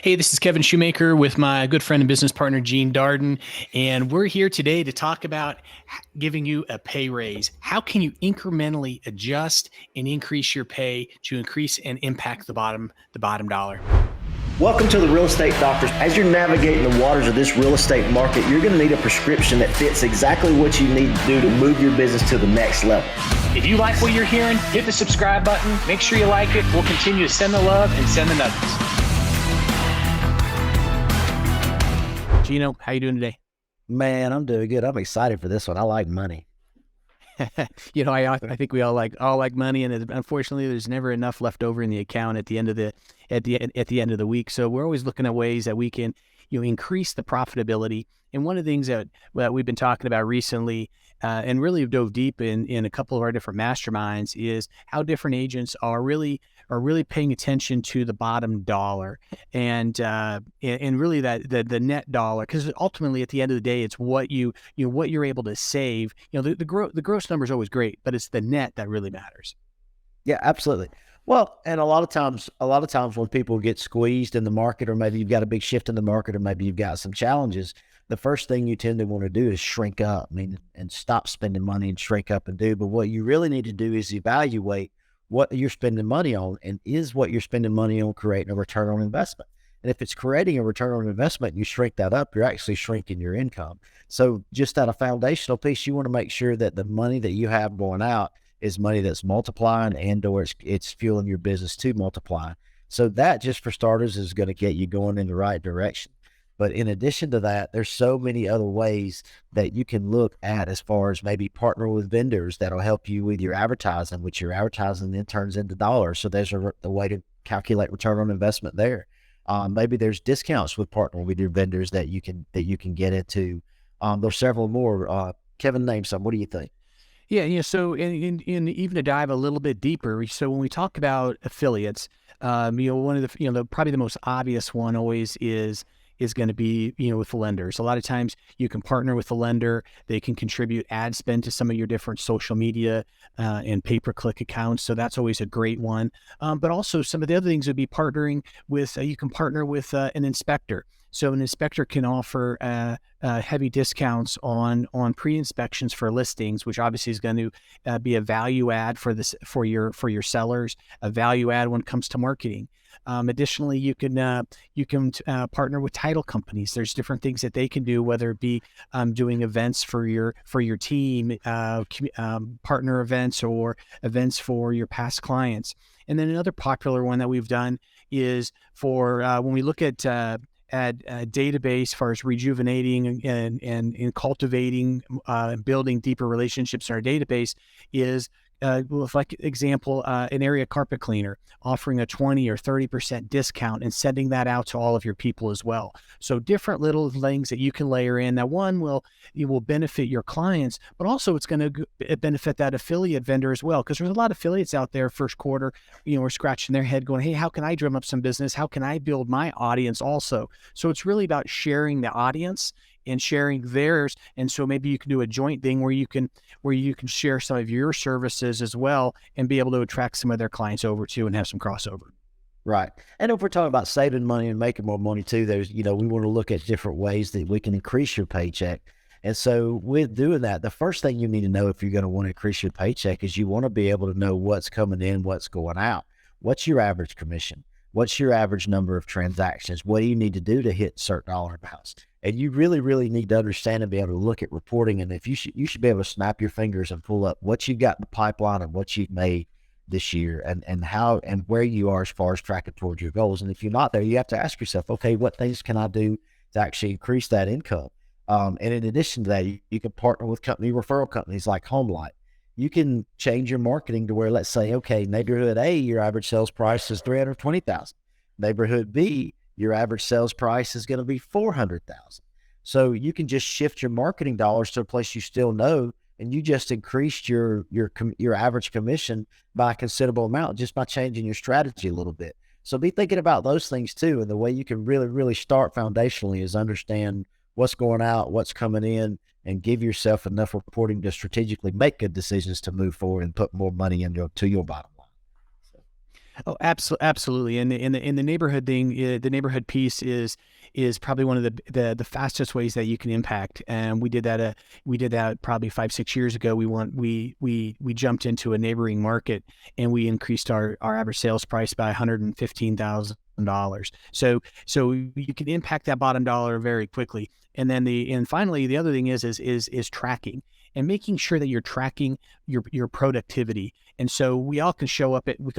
Hey, this is Kevin Schumacher with my good friend and business partner, Gene Darden. And we're here today to talk about giving you a pay raise. How can you incrementally adjust and increase your pay to increase and impact the bottom dollar? Welcome to the Real Estate Doctors. As you're navigating the waters of this real estate market, you're going to need a prescription that fits exactly what you need to do to move your business to the next level. If you like what you're hearing, hit the subscribe button. Make sure you like it. We'll continue to send the love and send the nuggets. Gino, how you doing today? Man, I'm doing good. I'm excited for this one. I like money. I think we all like money, and unfortunately, there's never enough left over in the account at the end of the week. So we're always looking at ways that we can, increase the profitability. And one of the things that we've been talking about recently, and really have dove deep in a couple of our different masterminds, is how different agents are really paying attention to the bottom dollar and really that the net dollar, because ultimately at the end of the day, it's what what you're able to save. The gross number is always great, but it's the net that really matters. Yeah, absolutely. Well, and a lot of times when people get squeezed in the market, or maybe you've got a big shift in the market, or maybe you've got some challenges, the first thing you tend to want to do is shrink up, and stop spending money and shrink up and do. But what you really need to do is evaluate what you're spending money on, and is what you're spending money on creating a return on investment. And if it's creating a return on investment and you shrink that up, you're actually shrinking your income. So just at a foundational piece, you want to make sure that the money that you have going out is money that's multiplying, and or it's fueling your business to multiply. So that, just for starters, is going to get you going in the right direction. But in addition to that, there's so many other ways that you can look at, as far as maybe partner with vendors that'll help you with your advertising, which your advertising then turns into dollars. So there's a way to calculate return on investment there. Maybe there's discounts with partnering with your vendors that you can get into. There's several more. Kevin, name some. What do you think? Yeah. So, in even to dive a little bit deeper, so when we talk about affiliates, one of the probably the most obvious one always is going to be, with the lenders. A lot of times you can partner with the lender. They can contribute ad spend to some of your different social media and pay-per-click accounts. So that's always a great one. But also some of the other things would be partnering with, you can partner with an inspector. So an inspector can offer heavy discounts on pre-inspections for listings, which obviously is going to be a value add for your sellers, a value add when it comes to marketing. Additionally, you can partner with title companies. There's different things that they can do, whether it be doing events for your team, partner events, or events for your past clients. And then another popular one that we've done is for when we look at a database, as far as rejuvenating and cultivating and building deeper relationships in our database, is like example, an area carpet cleaner offering a 20 or 30% discount and sending that out to all of your people as well. So different little things that you can layer in. That one will benefit your clients, but also it's going to benefit that affiliate vendor as well, because there's a lot of affiliates out there first quarter, are scratching their head going, hey, how can I drum up some business? How can I build my audience also? So it's really about sharing the audience and sharing theirs. And so maybe you can do a joint thing where you can share some of your services as well, and be able to attract some of their clients over too, and have some crossover. Right. And if we're talking about saving money and making more money too, there's, we want to look at different ways that we can increase your paycheck. And so with doing that, the first thing you need to know if you're going to want to increase your paycheck is you want to be able to know what's coming in, what's going out. What's your average commission? What's your average number of transactions? What do you need to do to hit certain dollar amounts? And you really, really need to understand and be able to look at reporting. And if you should be able to snap your fingers and pull up what you got in the pipeline and what you've made this year, and how and where you are as far as tracking towards your goals. And if you're not there, you have to ask yourself, okay, what things can I do to actually increase that income? And in addition to that, you can partner with referral companies like HomeLight. You can change your marketing to where, let's say, okay, neighborhood A, your average sales price is $320,000. Neighborhood B, your average sales price is going to be $400,000. So you can just shift your marketing dollars to a place you still know, and you just increased your average commission by a considerable amount just by changing your strategy a little bit. So be thinking about those things too. And the way you can really, really start foundationally is understand what's going out, what's coming in, and give yourself enough reporting to strategically make good decisions to move forward and put more money into your bottom line. So. Oh, absolutely. And the neighborhood thing, the neighborhood piece is probably one of the fastest ways that you can impact. And we did that probably 5-6 years ago. We jumped into a neighboring market and we increased our average sales price by $115,000. So you can impact that bottom dollar very quickly. And then finally the other thing is tracking and making sure that you're tracking your productivity. And so we can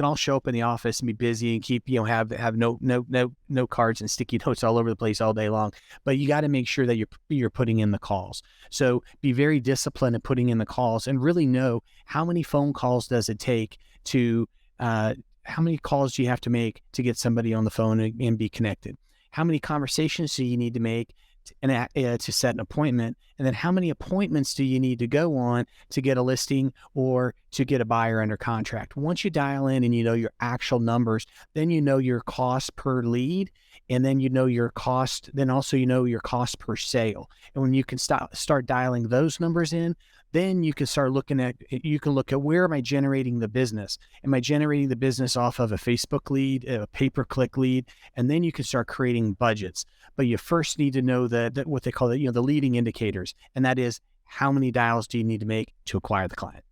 all show up in the office and be busy and keep, have no cards and sticky notes all over the place all day long. But you got to make sure that you're putting in the calls. So be very disciplined at putting in the calls and really know how many phone calls does it take to, how many calls do you have to make to get somebody on the phone and be connected? How many conversations do you need to make to set an appointment? And then how many appointments do you need to go on to get a listing or to get a buyer under contract? Once you dial in and you know your actual numbers, then you know your cost per lead, and then you know your cost, then also you know your cost per sale. And when you can start dialing those numbers in, then you can look at where am I generating the business? Am I generating the business off of a Facebook lead, a pay-per-click lead? And then you can start creating budgets. But you first need to know that what they call the leading indicators. And that is, how many dials do you need to make to acquire the client?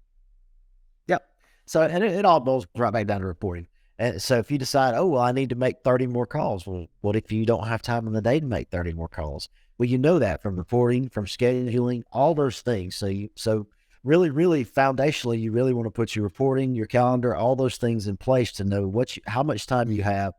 Yep. So, and it all boils right back down to reporting. And so if you decide, oh, well, I need to make 30 more calls. Well, what if you don't have time in the day to make 30 more calls? Well, you know that from reporting, from scheduling, all those things. So really, really foundationally, you really want to put your reporting, your calendar, all those things in place to know how much time you have.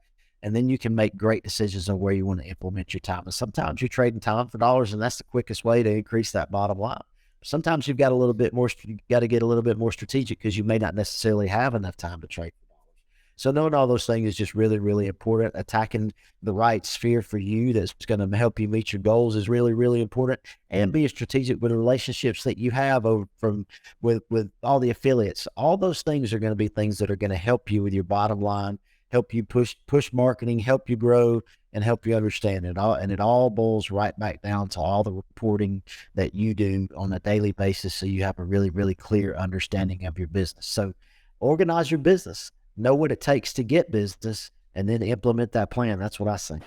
And then you can make great decisions on where you want to implement your time. And sometimes you're trading time for dollars, and that's the quickest way to increase that bottom line. Sometimes you got to get a little bit more strategic because you may not necessarily have enough time to trade for dollars. So knowing all those things is just really, really important. Attacking the right sphere for you that's going to help you meet your goals is really, really important. And being strategic with the relationships that you have with all the affiliates. All those things are going to be things that are going to help you with your bottom line, help you push marketing, help you grow, and help you understand it all. And it all boils right back down to all the reporting that you do on a daily basis, so you have a really, really clear understanding of your business. So organize your business, know what it takes to get business, and then implement that plan. That's what I say.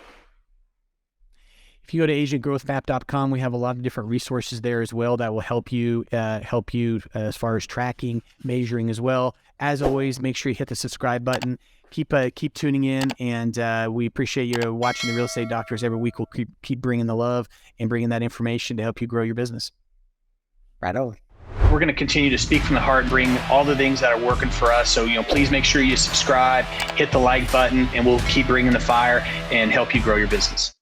If you go to agentgrowthmap.com, we have a lot of different resources there as well that will help you as far as tracking, measuring as well. As always, make sure you hit the subscribe button. Keep tuning in, and we appreciate you watching the Real Estate Doctors every week. We'll keep bringing the love and bringing that information to help you grow your business. Right on. We're going to continue to speak from the heart, bring all the things that are working for us. So, please make sure you subscribe, hit the like button, and we'll keep bringing the fire and help you grow your business.